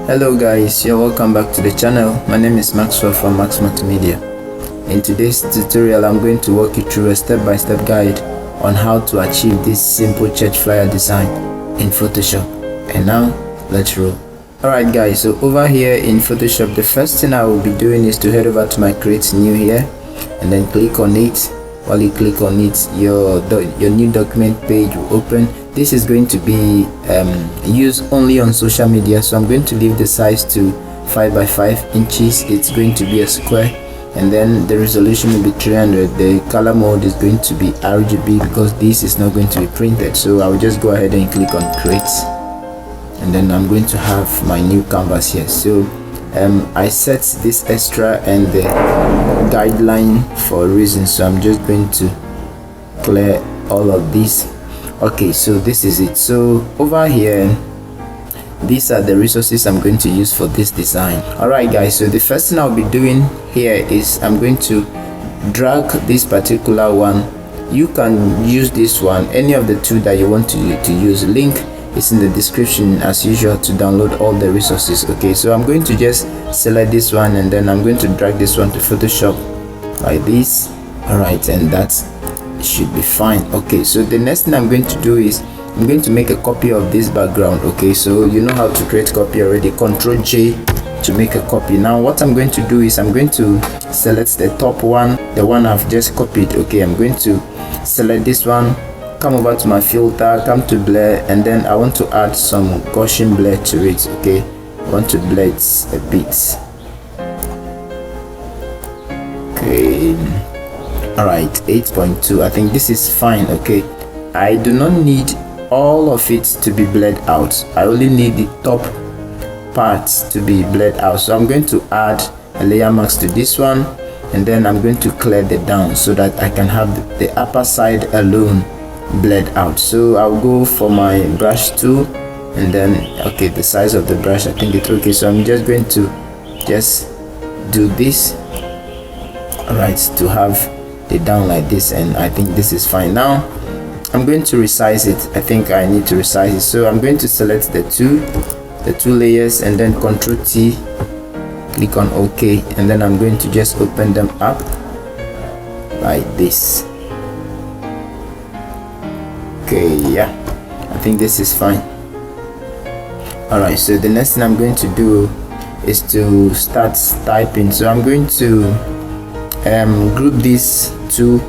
Hello guys, you're welcome back to the channel. My name is Maxwell from Max Multimedia. In today's tutorial, I'm going to walk you through a step-by-step guide on how to achieve this simple church flyer design in Photoshop. And now, let's roll. Alright guys, so over here in Photoshop, the first thing I will be doing is to head over to my create new here and then click on it. While you click on it, your new document page will open. This is going to be used only on social media, so I'm going to leave the size to 5 by 5 inches. It's going to be a square, and then the resolution will be 300. The color mode is going to be RGB because this is not going to be printed. So I'll just go ahead and click on create, and then I'm going to have my new canvas here. So I set this extra and the guideline for a reason, so I'm just going to clear all of this. Okay, so this is it. So over here, these are the resources I'm going to use for this design. Alright guys, so the first thing I'll be doing here is I'm going to drag this particular one. You can use this one, any of the two that you want to use. Link is in the description as usual to download all the resources. Okay, so I'm going to just select this one and then I'm going to drag this one to Photoshop like this. Alright, and that's should be fine. Okay, so the next thing I'm going to do is I'm going to make a copy of this background. Okay, so you know how to create copy already. Ctrl J to make a copy. Now what I'm going to do is I'm going to select the top one, the one I've just copied. Okay, I'm going to select this one, come over to my filter, come to blur, and then I want to add some Gaussian blur to it. Okay, I want to blur it a bit. Okay, alright, 8.2. I think this is fine. Okay, I do not need all of it to be blurred out. I only need the top parts to be blurred out. So I'm going to add a layer mask to this one, and then I'm going to clear the down so that I can have the upper side alone blurred out. So I'll go for my brush tool, and then okay, the size of the brush, I think it's okay. So I'm just going to just do this, alright, to have the down like this, and I think this is fine. Now I'm going to resize it. I think I need to resize it, so I'm going to select the two layers and then Ctrl T, click on OK, and then I'm going to just open them up like this. Okay, yeah, I think this is fine. Alright, so the next thing I'm going to do is to start typing. So I'm going to group these two.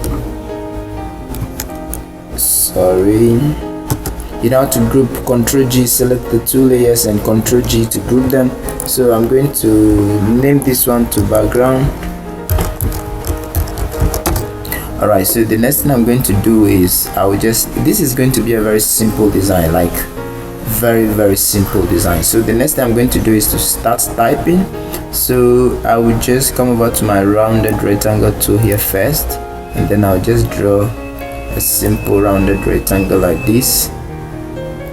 Sorry, you know how to group. Ctrl G, select the two layers and Ctrl G to group them. So I'm going to name this one to background. Alright, so the next thing I'm going to do is this is going to be a very simple design, like very simple design. So the next thing I'm going to do is to start typing. So I will just come over to my rounded rectangle tool here first, and then I'll just draw a simple rounded rectangle like this,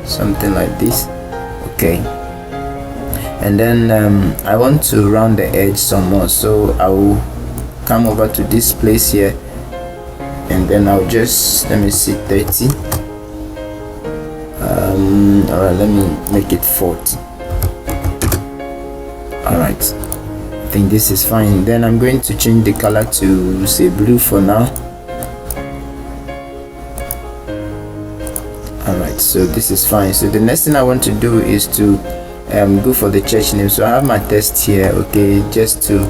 something like this. Okay, and then I want to round the edge some more, so I will come over to this place here, and then I'll just, let me see, 30. Alright, let me make it 40. Alright, I think this is fine. Then I'm going to change the color to say blue for now. Alright, so this is fine. So the next thing I want to do is to go for the church name. So I have my text here. Okay, just to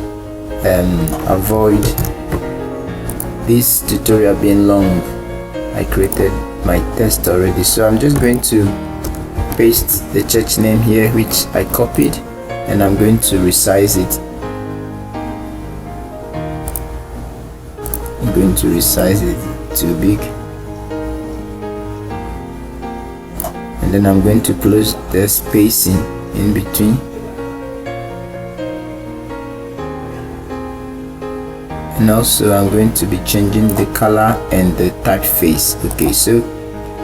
avoid this tutorial being long, I created my text already. So I'm just going to paste the church name here, which I copied, and I'm going to resize it. I'm going to resize it too big, and then I'm going to close the spacing in between, and also I'm going to be changing the color and the typeface. Okay, so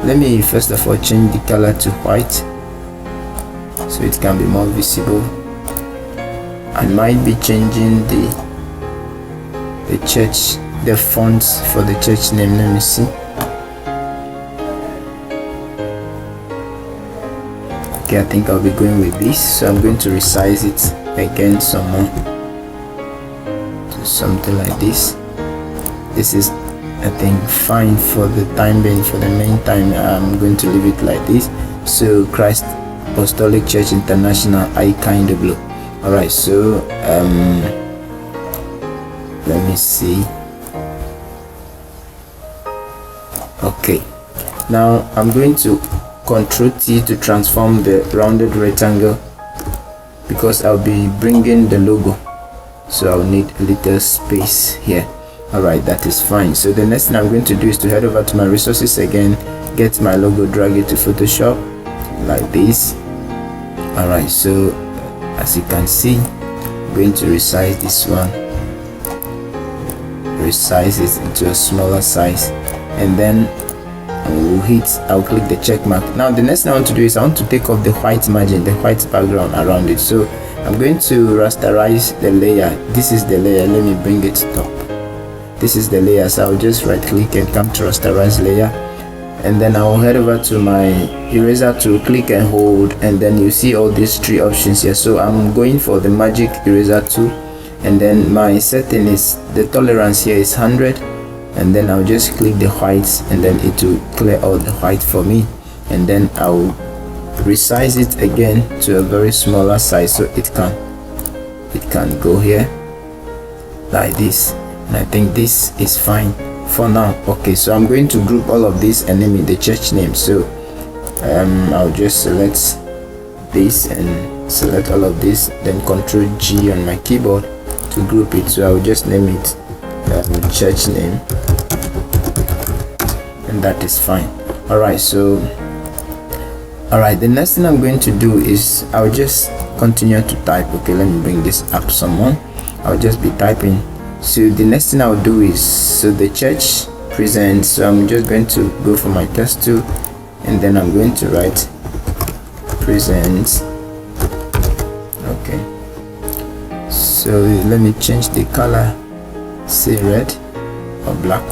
let me first of all change the color to white so it can be more visible. I might be changing the fonts for the church name. Let me see. Okay, I think I'll be going with this, so I'm going to resize it again some more to something like this. This is, I think, fine for the time being. For the meantime, I'm going to leave it like this. So Christ Apostolic Church International iKindo blue. All right, so let me see. Okay, now I'm going to Ctrl T to transform the rounded rectangle, because I'll be bringing the logo, so I'll need a little space here. All right, that is fine. So the next thing I'm going to do is to head over to my resources again, get my logo, drag it to Photoshop like this. All right, so as you can see, I'm going to resize this one, resize it into a smaller size, and then I'll click the check mark. Now the next thing I want to do is I want to take off the white margin, the white background around it. So I'm going to rasterize the layer. This is the layer. Let me bring it top. This is the layer, so I'll just right click and come to rasterize layer, and then I'll head over to my eraser tool, click and hold, and then you see all these three options here. So I'm going for the magic eraser tool, and then my setting is, the tolerance here is 100, and then I'll just click the whites, and then it will clear all the white for me, and then I'll resize it again to a very smaller size, so it can go here like this, and I think this is fine for now. Okay, so I'm going to group all of this and name it the church name. So I'll just select this and select all of this, then Ctrl G on my keyboard to group it. So I'll just name it church name, and that is fine. All right, so the next thing I'm going to do is I'll just continue to type. Okay, let me bring this up some more. I'll just be typing. So the next thing I'll do is, so the church presents, so I'm just going to go for my text tool, and then I'm going to write presents. Okay, so let me change the color, say red or black.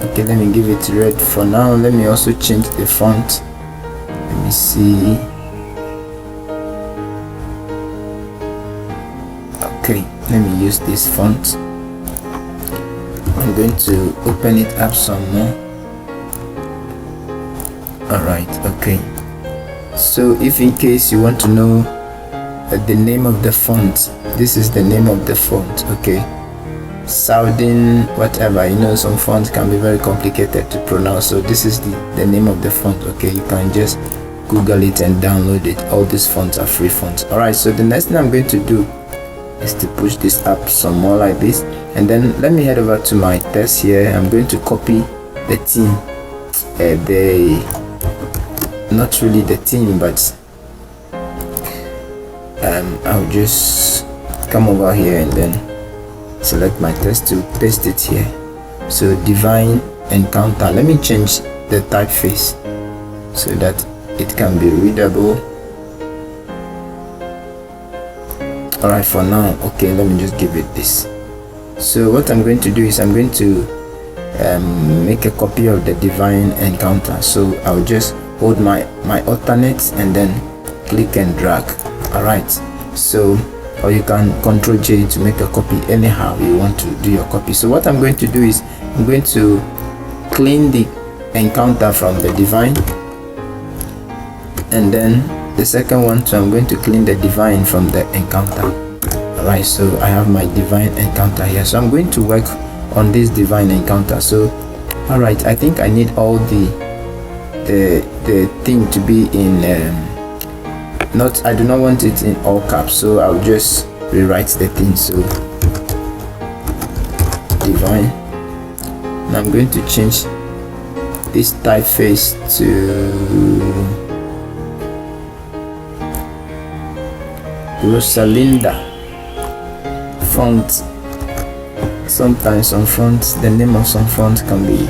Okay, let me give it red for now. Let me also change the font. Let me see. Okay, let me use this font. I'm going to open it up some more. Alright, okay. So if in case you want to know the name of the font, this is the name of the font. Okay, Sounding whatever, you know, some fonts can be very complicated to pronounce, so this is the name of the font. Okay, you can just Google it and download it. All these fonts are free fonts. Alright, so the next thing I'm going to do is to push this up some more like this, and then let me head over to my text here. I'm going to copy the theme, not really the theme, but I'll just come over here and then select my text to paste it here. So divine encounter, let me change the typeface so that it can be readable. Alright, for now, okay, let me just give it this. So what I'm going to do is I'm going to make a copy of the divine encounter. So I'll just hold my alternate and then click and drag. Alright, so, or you can Ctrl J to make a copy anyhow you want to do your copy. So what I'm going to do is I'm going to clean the encounter from the divine, and then the second one, so I'm going to clean the divine from the encounter. Alright, so I have my divine encounter here, so I'm going to work on this divine encounter. So alright, I think I need all the thing to be in I do not want it in all caps, so I'll just rewrite the thing. So divine, and I'm going to change this typeface to Rosalinda font. Sometimes some fonts, the name of some fonts can be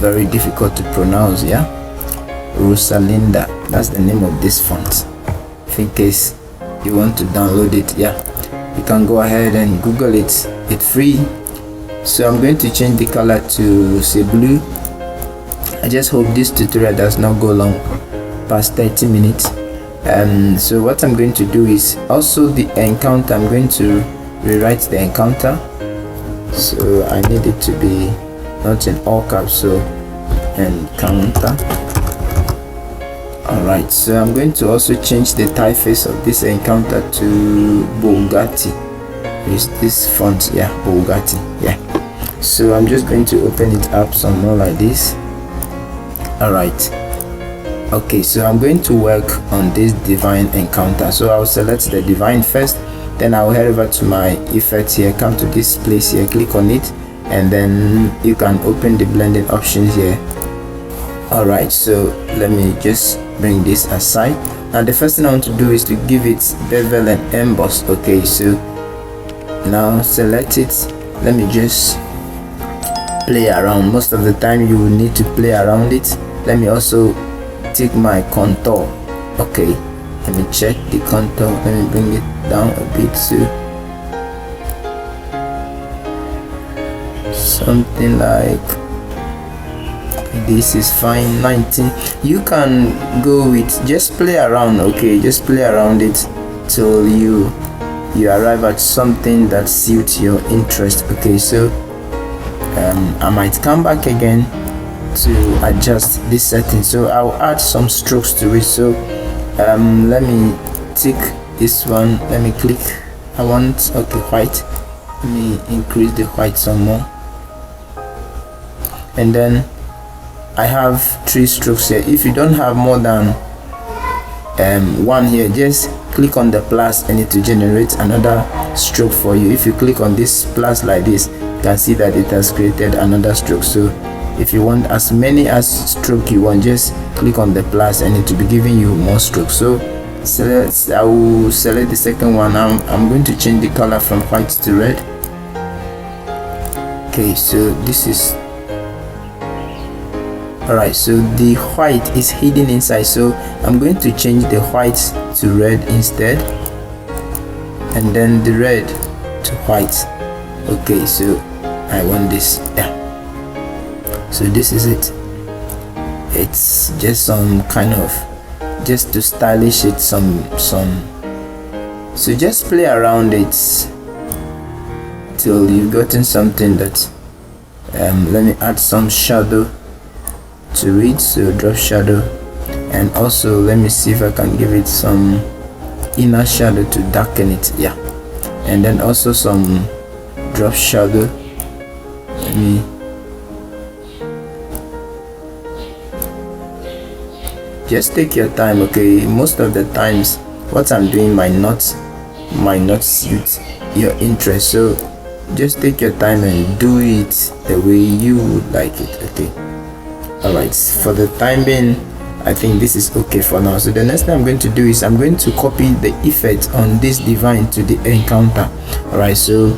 very difficult to pronounce. Yeah, Rosalinda, that's the name of this font. If in case you want to download it, yeah, you can go ahead and Google it. It's free. So I'm going to change the color to say blue. I just hope this tutorial does not go long. past 30 minutes. So what I'm going to do is also the encounter. I'm going to rewrite the encounter, so I need it to be not in all caps, so encounter. Alright, so I'm going to also change the typeface of this encounter to Bugatti. Is this font? Yeah, Bugatti. Yeah, so I'm just going to open it up some more like this. Alright, okay, so I'm going to work on this divine encounter. So I'll select the divine first, then I'll head over to my effects here, come to this place here, click on it, and then you can open the blending options here. Alright, so let me just bring this aside. Now the first thing I want to do is to give it bevel and emboss. Okay, so now select it. Let me just play around. Most of the time you will need to play around it. Let me also take my contour. Okay, let me check the contour. Let me bring it down a bit so something like this is fine. 19. You can go with, just play around. Okay, just play around it till you arrive at something that suits your interest. Okay, so I might come back again to adjust this setting, so I'll add some strokes to it. So let me tick this one, let me click, I want, okay, white, let me increase the white some more, and then I have 3 strokes here. If you don't have more than one here, just click on the plus and it will generate another stroke for you. If you click on this plus like this, you can see that it has created another stroke. So if you want as many as stroke you want, just click on the plus and it will be giving you more strokes. So I will select the second one. I'm going to change the color from white to red. Okay, so this is alright, so the white is hidden inside, so I'm going to change the white to red instead, and then the red to white. Okay, so I want this. Yeah, so this is it. It's just some kind of, just to stylish it some, so just play around it till you've gotten something that let me add some shadow to it, so drop shadow, and also let me see if I can give it some inner shadow to darken it. Yeah, and then also some drop shadow. Let me just take your time. Okay, most of the times what I'm doing might not suit your interest, so just take your time and do it the way you would like it. Okay, alright, for the time being I think this is okay for now. So the next thing I'm going to do is I'm going to copy the effect on this divine to the encounter. Alright, so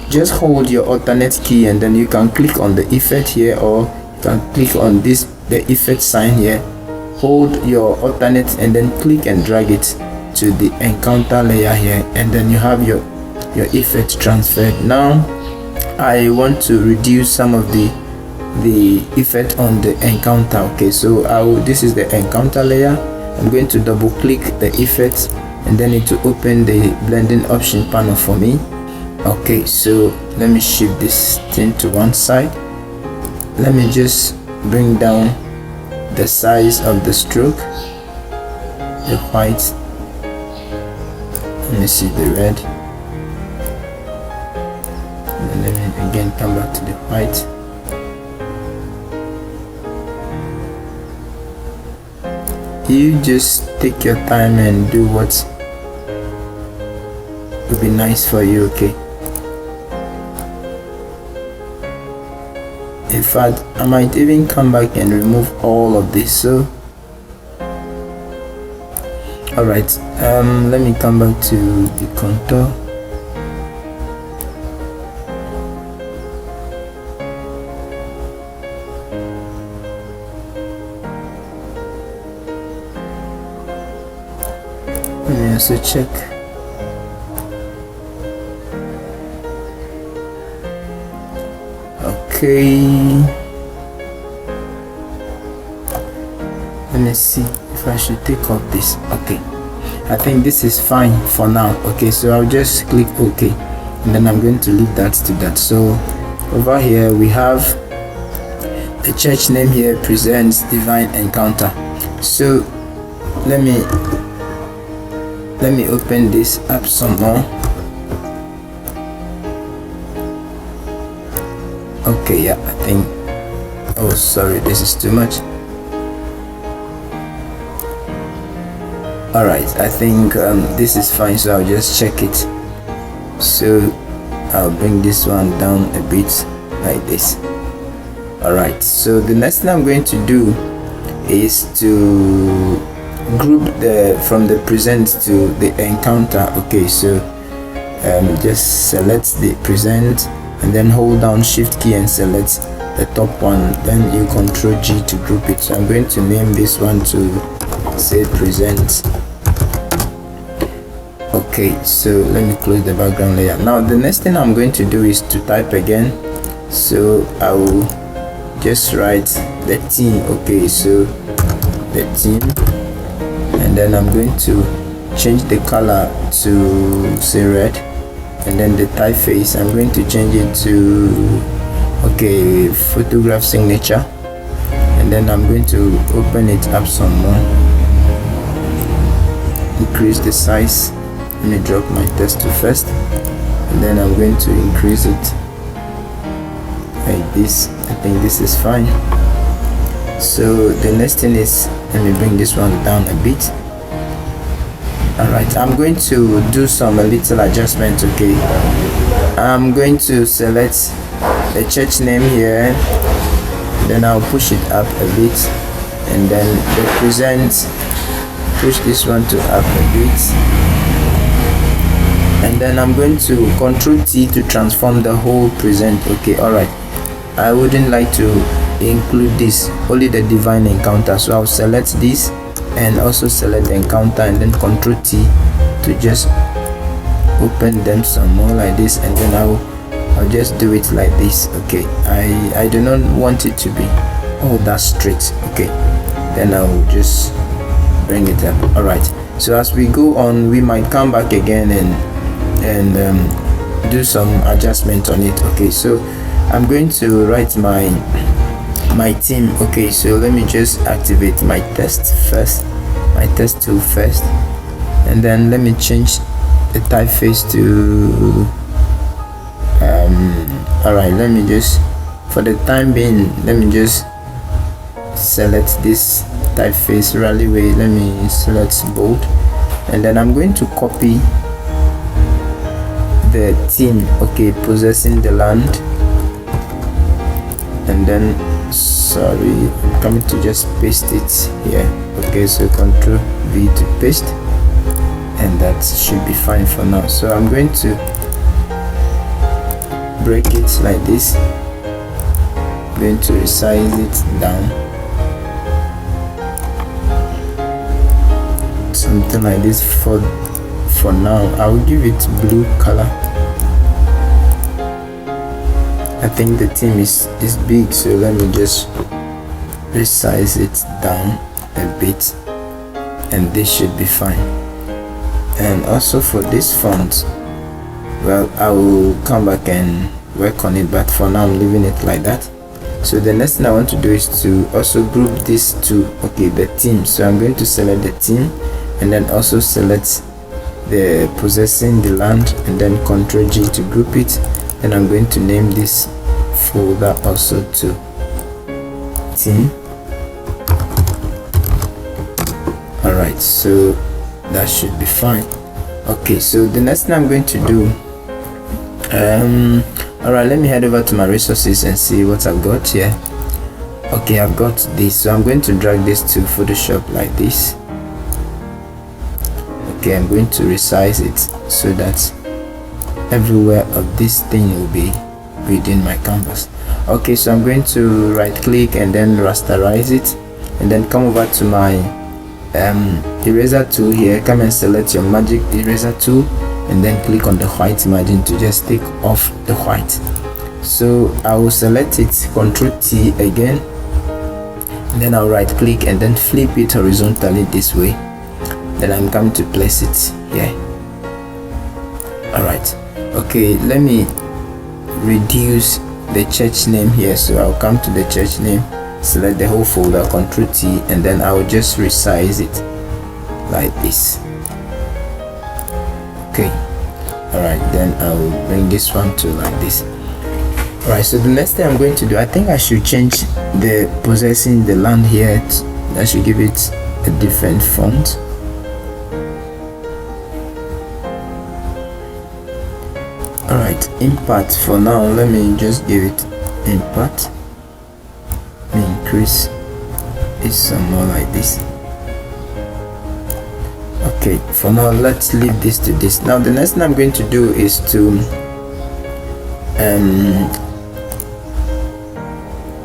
just hold your alternate key and then you can click on the effect here, or you can click on this, the effect sign here, hold your alternate and then click and drag it to the encounter layer here, and then you have your effect transferred. Now I want to reduce some of the effect on the encounter. Okay, so this is the encounter layer. I'm going to double click the effect and then it will open the blending option panel for me. Okay, so let me shift this thing to one side. Let me just bring down the size of the stroke, the white. Let me see the red, and then let me again come back to the white. You just take your time and do what would be nice for you. Okay, in fact I might even come back and remove all of this. So alright, let me come back to the contour. Let me also check. Okay, let me see. if I should take off this. Okay, I think this is fine for now. Okay, so I'll just click OK, and then I'm going to leave that to that. So over here we have the church name here, Presents Divine Encounter. So let me open this up some more. Okay, yeah, I think, oh sorry, this is too much. Alright, I think this is fine, so I'll just check it. So I'll bring this one down a bit like this. Alright, so the next thing I'm going to do is to group from the present to the encounter. Okay, so just select the present and then hold down shift key and select the top one, then you Ctrl G to group it. So I'm going to name this one to say present. Okay, so let me close the background layer. Now the next thing I'm going to do is to type again. So I will just write the theme. Okay, so the theme, and then I'm going to change the color to say red, and then the typeface I'm going to change it to okay, photograph signature, and then I'm going to open it up some more, increase the size. Let me drop my text to first, and then I'm going to increase it like this. I think this is fine. So the next thing is, let me bring this one down a bit. Alright, I'm going to do some little adjustment. Okay, I'm going to select the church name here, then I'll push it up a bit, and then the present, push this one to up a bit, and then I'm going to Ctrl T to transform the whole present. Okay, alright, I wouldn't like to include this, only the divine encounter, so I'll select this and also select the encounter, and then Ctrl T to just open them some more like this, and then I'll just do it like this. Okay, I do not want it to be all that straight. Okay, then I'll just bring it up. Alright, so as we go on, we might come back again and do some adjustment on it. Okay, so I'm going to write my theme. Okay, so let me just activate my text first, my text tool first, and then let me change the typeface to alright, let me just, for the time being, let me just select this typeface Rallyway. Let me select bold, and then I'm going to copy the theme. Okay, possessing the land, and then sorry, I'm coming to just paste it here. Okay, so Ctrl V to paste, and that should be fine for now. So I'm going to break it like this, I'm going to resize it down, something like this. For now I will give it blue color. I think the theme is big, so let me just resize it down a bit, and this should be fine. And also for this font, well, I will come back and work on it, but for now I'm leaving it like that. So the next thing I want to do is to also group these two. Okay, the theme, so I'm going to select the theme, and then also select the possessing the land, and then Ctrl G to group it, and I'm going to name this folder also to theme. Alright, so that should be fine. Okay, so the next thing I'm going to do, alright, let me head over to my resources and see what I've got here. Okay, I've got this, so I'm going to drag this to Photoshop like this. Okay, I'm going to resize it so that everywhere of this thing will be within my canvas. Okay, so I'm going to right click and then rasterize it, and then come over to my eraser tool here, come and select your magic eraser tool, and then click on the white margin to just take off the white. So I will select it, Ctrl T again, then I'll right click and then flip it horizontally this way. Then I'm going to place it here. Alright, okay, let me reduce the church name here. So I'll come to the church name, select the whole folder, Ctrl T, and then I'll just resize it like this. Okay, alright, then I'll bring this one to like this. Alright, so the next thing I'm going to do, I think I should change the possessing the land here. I should give it a different font. Alright, impact for now, let me just give it impact. Let me increase it some more like this. Okay, for now let's leave this to this. Now the next thing I'm going to do is to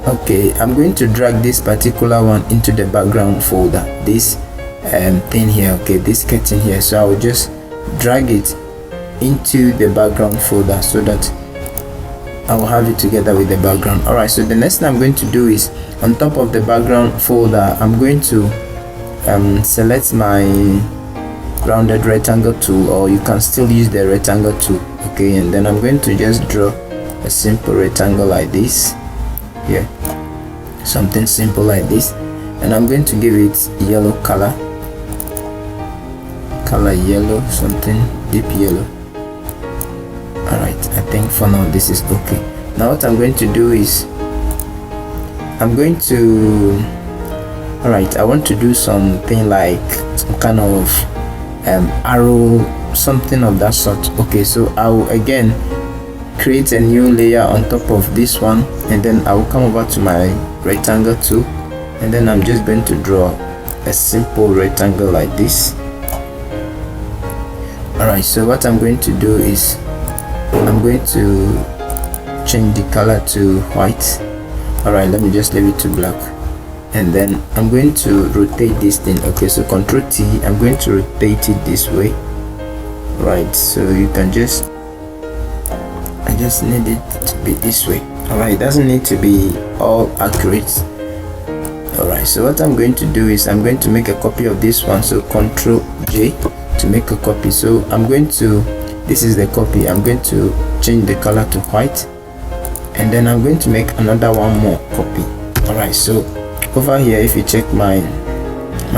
okay, I'm going to drag this particular one into the background folder, this thing here, okay, this curtain here. So I will just drag it into the background folder so that I will have it together with the background. Alright, so the next thing I'm going to do is on top of the background folder, I'm going to select my rounded rectangle tool, or you can still use the rectangle tool. Okay, and then I'm going to just draw a simple rectangle like this here, something simple like this, and I'm going to give it yellow color yellow, something deep yellow. Alright, I think for now this is okay. Now what I'm going to do is I'm going to alright, I want to do something like some kind of arrow, something of that sort. Okay, so I'll again create a new layer on top of this one, and then I will come over to my rectangle tool, and then I'm just going to draw a simple rectangle like this. Alright, so what I'm going to do is I'm going to change the color to white. Alright, let me just leave it to black, and then I'm going to rotate this thing. Okay, so Ctrl T, I'm going to rotate it this way. Right, so you can just I just need it to be this way. Alright, it doesn't need to be all accurate. Alright, so what I'm going to do is I'm going to make a copy of this one. So Ctrl J to make a copy. So I'm going to, this is the copy, I'm going to change the color to white, and then I'm going to make another one more copy. Alright, so over here, if you check my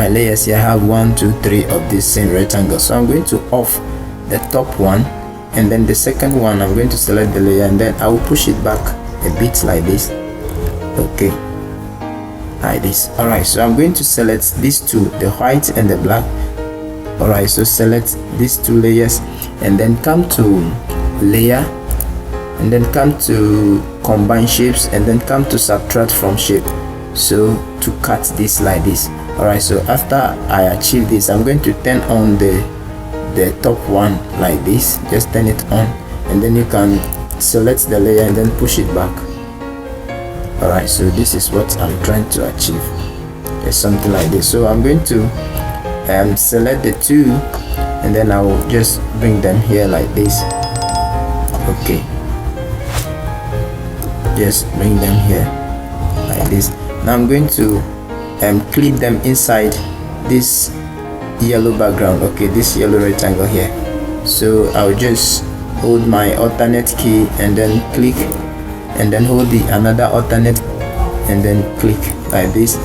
layers here, I have 1, 2, 3 of this same rectangle. So I'm going to off the top one, and then the second one I'm going to select the layer, and then I will push it back a bit like this. Okay, like this. Alright, so I'm going to select these two, the white and the black. Alright, so select these two layers, and then come to layer, and then come to combine shapes, and then come to subtract from shape, so to cut this like this. Alright, so after I achieve this, I'm going to turn on the top one like this. Just turn it on, and then you can select the layer and then push it back. Alright, so this is what I'm trying to achieve. It's something like this. So I'm going to select the two, and then I will just bring them here like this. Okay, just bring them here like this. Now I'm going to clip them inside this yellow background. Okay, this yellow rectangle here. So I'll just hold my alternate key and then click, and then hold the another alternate and then click like this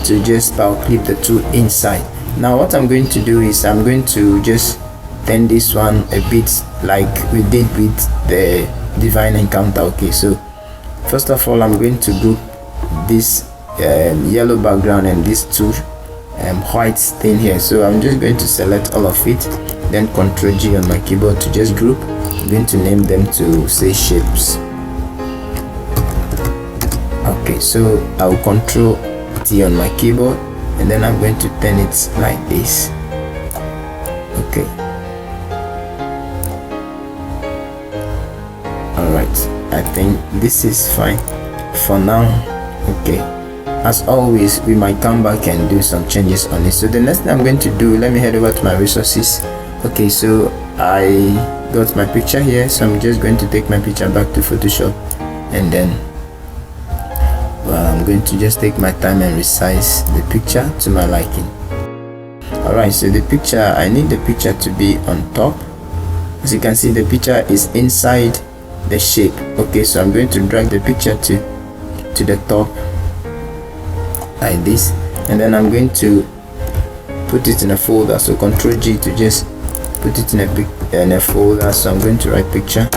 to just power clip the two inside. Now what I'm going to do is I'm going to just turn this one a bit like we did with the divine encounter. Okay, so first of all, I'm going to group this yellow background and these two white thing here. So I'm just going to select all of it, then Ctrl G on my keyboard to just group. I'm going to name them to say shapes. Okay, so I'll Ctrl T on my keyboard, and then I'm going to turn it like this. Okay, alright, I think this is fine for now. Okay, as always, we might come back and do some changes on it. So the next thing I'm going to do, let me head over to my resources. Okay, so I got my picture here, so I'm just going to take my picture back to Photoshop, and then well, I'm going to just take my time and resize the picture to my liking. Alright, so the picture, I need the picture to be on top. As you can see, the picture is inside the shape. Okay, so I'm going to drag the picture to the top like this, and then I'm going to put it in a folder. So Ctrl G to just put it in a folder. So I'm going to write picture,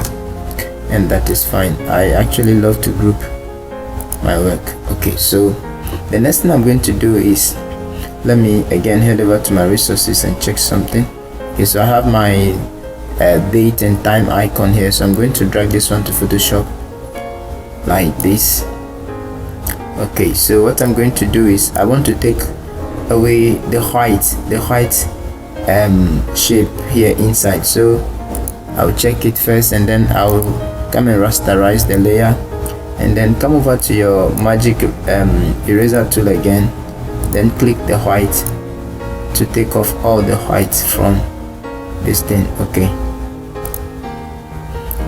and that is fine. I actually love to group my work. Okay, so the next thing I'm going to do is, let me again head over to my resources and check something. Okay, so I have my date and time icon here, so I'm going to drag this one to Photoshop like this. Okay, so what I'm going to do is, I want to take away the white shape here inside. So I'll check it first, and then I'll come and rasterize the layer, and then come over to your magic eraser tool again, then click the white to take off all the white from this thing. Okay,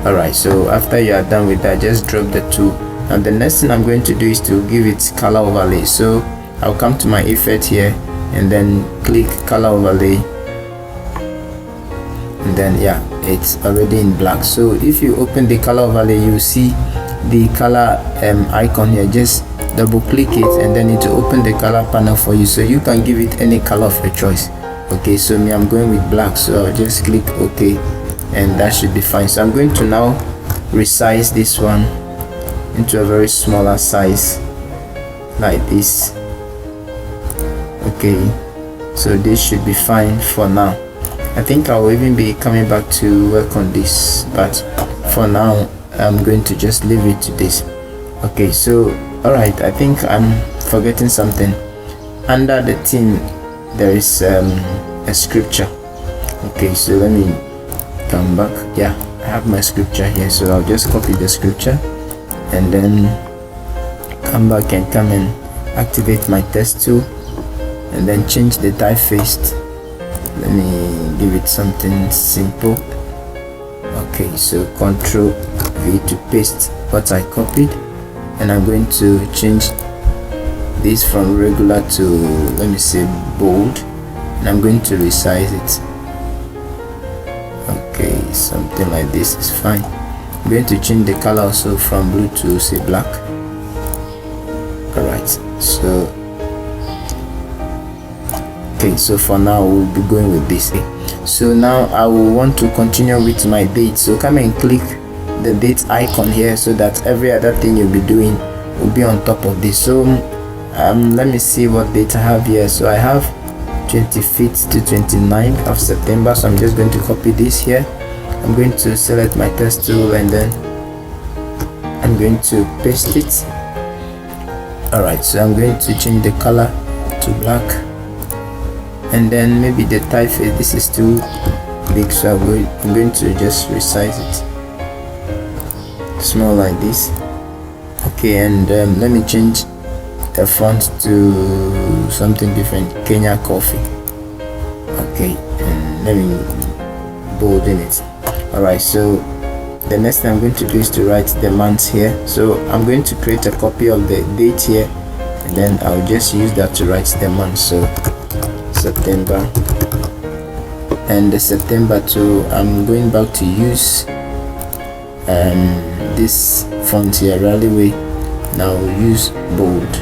alright, so after you are done with that, just drop the tool. And the next thing I'm going to do is to give it color overlay. So I'll come to my effect here and then click color overlay, and then yeah, it's already in black. So if you open the color overlay, you see the color icon here. Just double click it, and then it will open the color panel for you, so you can give it any color of your choice. Okay, so me, I'm going with black, so I'll just click OK, and that should be fine. So I'm going to now resize this one into a very smaller size like this. Okay, so this should be fine for now. I think I'll even be coming back to work on this, but for now I'm going to just leave it to this. Okay, so alright, I think I'm forgetting something. Under the theme there is a scripture. Okay, so let me come back. Yeah, I have my scripture here, so I'll just copy the scripture and then come back and come and activate my text tool, and then change the typeface. Let me give it something simple. Okay, so Ctrl V to paste what I copied, and I'm going to change this from regular to, let me say, bold, and I'm going to resize it. Okay, something like this is fine. I'm going to change the color also from blue to, say, black. Alright, so okay, so for now we'll be going with this. So now I will want to continue with my date, so come and click the date icon here, so that every other thing you'll be doing will be on top of this. So let me see what date I have here. So I have 25th to 29th of September, so I'm just going to copy this here. I'm going to select my text tool, and then I'm going to paste it. Alright, so I'm going to change the color to black, and then maybe the typeface, this is too big, so I'm going to just resize it small like this. Okay, and let me change the font to something different, Kenya Coffee. Okay, and let me bolden it. Alright, so the next thing I'm going to do is to write the months here. So I'm going to create a copy of the date here, and then I'll just use that to write the month. So September, and the September too, I'm going back to use this font here, Rallyway. Now I'll use bold,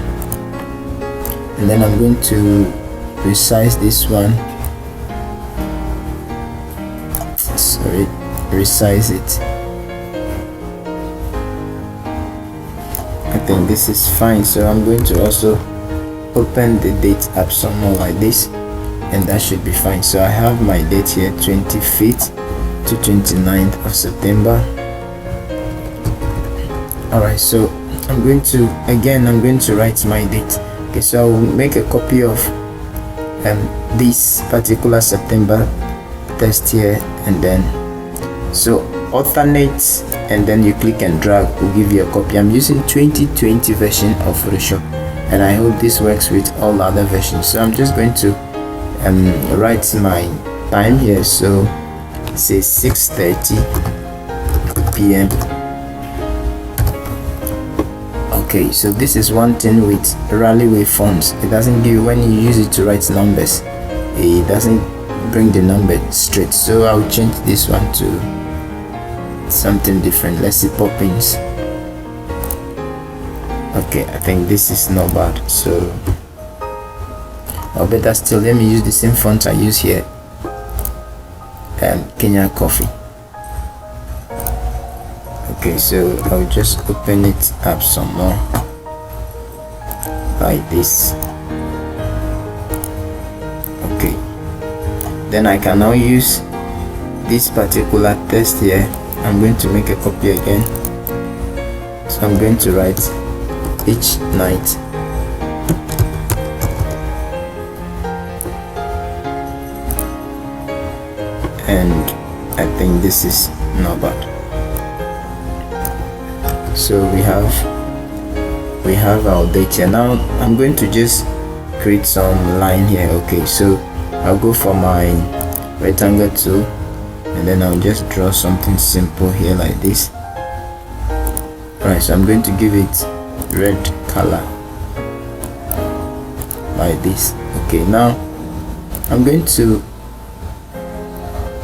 and then I'm going to resize this one. Sorry, resize it. I think this is fine, so I'm going to also open the date up somewhere like this, and that should be fine. So I have my date here, 25th to 29th of September. Alright, so I'm going to write my date. Okay, so I will make a copy of this particular September text here, and then so alternate, and then you click and drag will give you a copy. I'm using 2020 version of Photoshop, and I hope this works with all other versions. So I'm just going to write my time here, so say 6:30 p.m. Okay, so this is one thing with Rallyway fonts. It doesn't give, when you use it to write numbers, it doesn't bring the number straight. So I'll change this one to something different. Let's see, Poppins. Okay, I think this is not bad. So, or better still, let me use the same font I use here, Kenya Coffee. Okay, so I'll just open it up some more like this. Okay, then I can now use this particular text here. I'm going to make a copy again, so I'm going to write each night. And I think this is not bad. So we have our date here. Now I'm going to just create some line here. Okay, so I'll go for my rectangle tool, and then I'll just draw something simple here like this. Right, so I'm going to give it red color like this. Okay, now I'm going to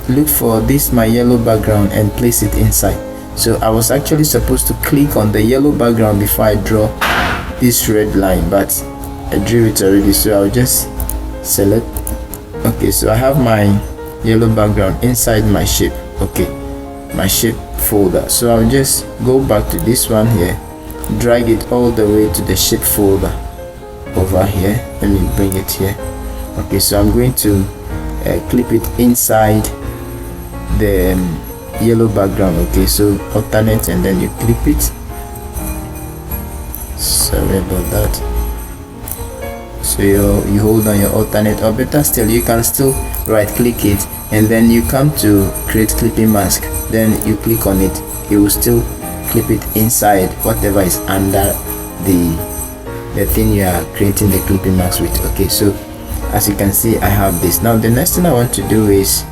look for this my yellow background and place it inside. So I was actually supposed to click on the yellow background before I draw this red line, but I drew it already, so I'll just select. Okay, so I have my yellow background inside my shape. Okay, my shape folder. So I'll just go back to this one here, drag it all the way to the shape folder over here. Let me bring it here. Okay, so I'm going to clip it inside the yellow background. Okay, so alternate and then you clip it. Sorry about that. So you hold on your alternate, or better still, you can still right click it and then you come to create clipping mask, then you click on it. It will still clip it inside whatever is under the thing you are creating the clipping mask with. Okay, so as you can see, I have this. Now the next thing I want to do is,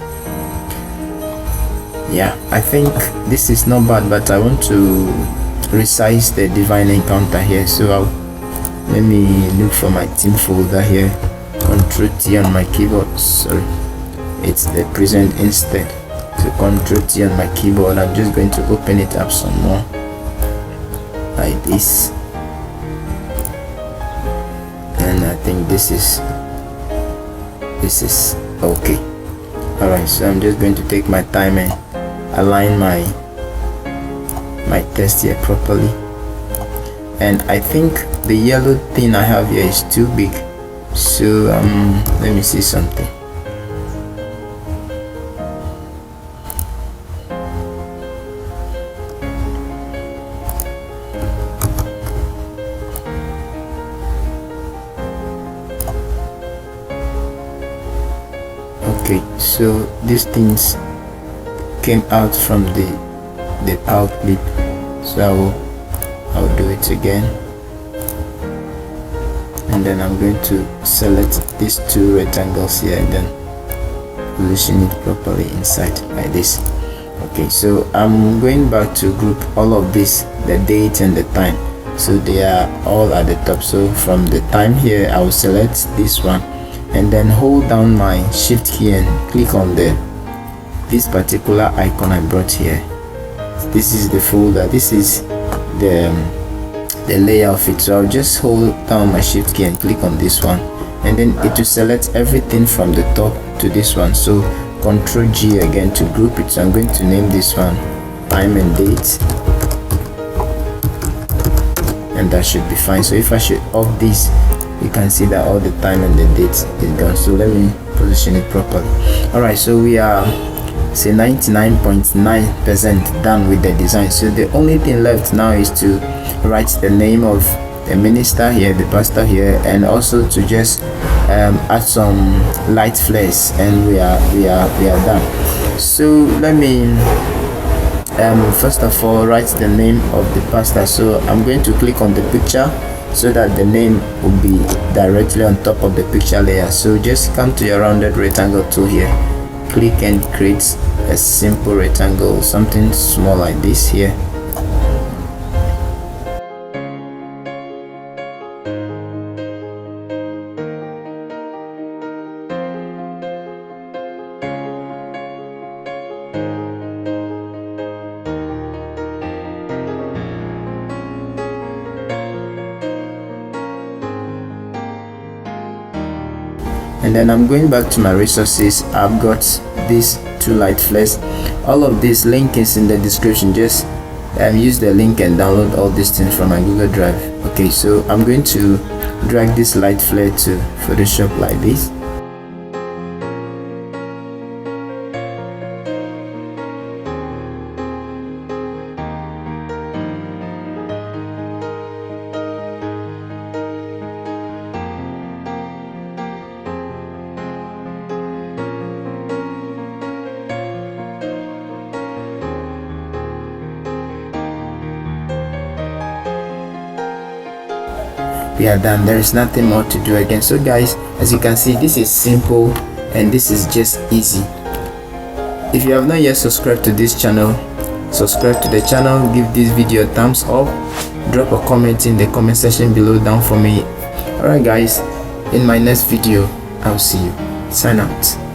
yeah, I think this is not bad, but I want to resize the divine encounter here. So let me look for my theme folder here, Ctrl T on my keyboard. Sorry, it's the present instead. So Ctrl T on my keyboard. I'm just going to open it up some more like this, and I think this is okay. All right, so I'm just going to take my time and align my text here properly. And I think the yellow thing I have here is too big, so let me see something. Okay, so these things came out from the power clip, so I'll do it again, and then I'm going to select these two rectangles here and then position it properly inside like this. Okay, so I'm going back to group all of this, the date and the time, so they are all at the top. So from the time here, I will select this one and then hold down my shift key and click on this particular icon I brought here. This is the folder, this is the layer of it. So I'll just hold down my shift key and click on this one, and then it will select everything from the top to this one. So Ctrl G again to group it. So I'm going to name this one time and date, and that should be fine. So if I should off this, you can see that all the time and the date is gone. So let me position it properly. All right, so we are say 99.9% done with the design. So the only thing left now is to write the name of the minister here, the pastor here, and also to just add some light flares, and we are done. So let me first of all write the name of the pastor. So I'm going to click on the picture so that the name will be directly on top of the picture layer. So just come to your rounded rectangle tool here, click and create a simple rectangle, something small like this here. And then I'm going back to my resources. I've got these 2 light flares. All of this link is in the description. Just use the link and download all these things from my Google Drive. Okay, so I'm going to drag this light flare to Photoshop like this. We are done. There is nothing more to do again. So guys, as you can see, this is simple and this is just easy. If you have not yet subscribed to this channel, subscribe to the channel, give this video a thumbs up, drop a comment in the comment section below down for me. Alright guys, in my next video I'll see you. Sign out.